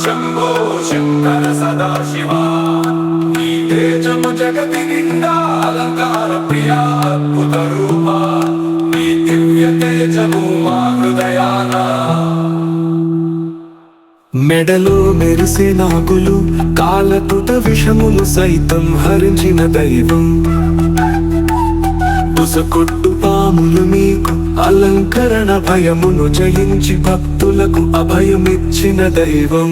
శంభో శంకర సదాశివా నీ తేజము జగతి నిండా అలంకార ప్రియా అద్భుత రూపా నీ దివ్య తేజము మా హృదయాన. మెడలో మెరిసే నాగులు కాలకృత విషములు సైతం హరించిన దైవం, బుసకొట్టు పాములు మీకు అలంకరణ భయమును జయించి భక్తులకు అభయమిచ్చిన దైవం.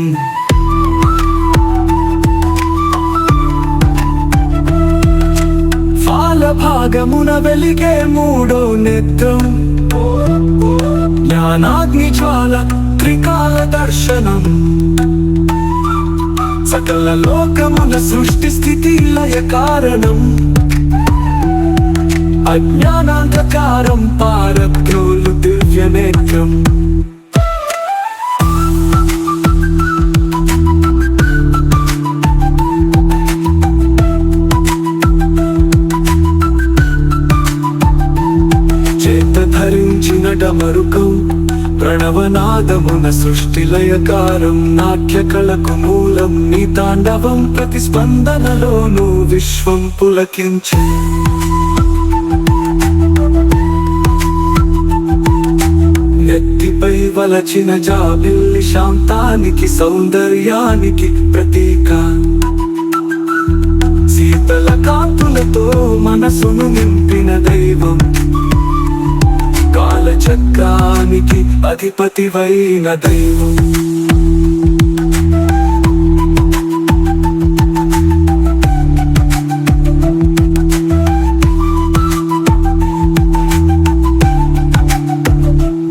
ఫాల భాగమున వెలిగే మూడో నేత్రం, జ్ఞానాగ్ని జ్వాల త్రికాల దర్శనం, సకల లోకముల సృష్టి స్థితి లయ కారణం, అజ్ఞానాంధకారం పారద్రోలు దివ్య నేత్రం. చేత ధరించిన డమరుకం ప్రణవనాదమున సృష్టి లయకారం, నాట్య కళకు మూలం నీ తాండవం ప్రతిస్పందనలోనూ విశ్వం పులకించి. నెత్తిపై వలచిన జాబిల్లి శాంతానికి సౌందర్యానికి ప్రతీక, శీతల కాంతులతో మనసును నింపిన దైవం, కాలచక్రానికి అధిపతివైన దైవం.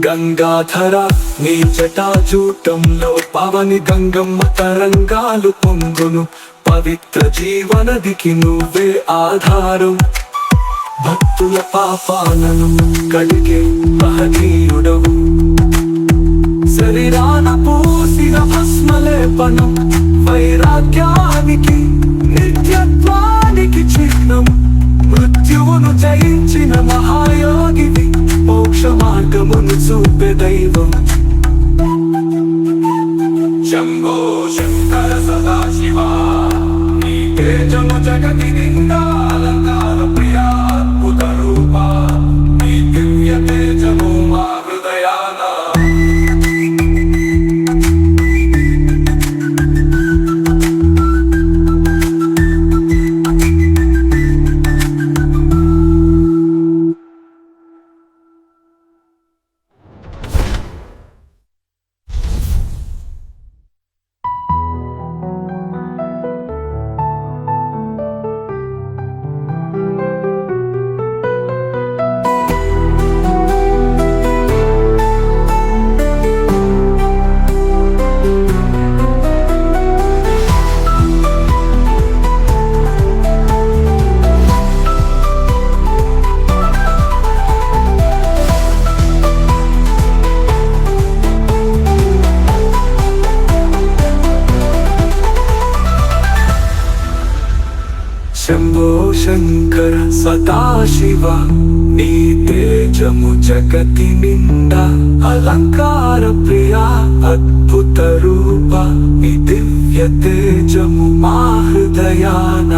గంగాధర నీ జటాజూటంలో పవని గంగమ్మ తరంగాలు పొంగును, పవిత్ర జీవనదికి నువ్వే ఆధారం, భక్తుల పాపాలను కడిగే మహనీయుడవు. శరీరాన పూసిన భస్మలేపనం వైరాగ్యానికి నిత్యత్వానికి చిహ్నం, మృత్యువును జయించిన మహాయోగివి, మోక్ష మార్గమును చూపే దైవం. శంభో శంకర సదాశివా నీ తేజము జగతి నిండా అలంకార ప్రియా అద్భుత రూపా నీ దివ్య తేజము మా హృదయాన. శంభో శంకర సదాశివ నీ తేజము జగతి నిండా అలంకార ప్రియా అద్భుత రూప నీ దివ్య తేజము మా హృదయాన.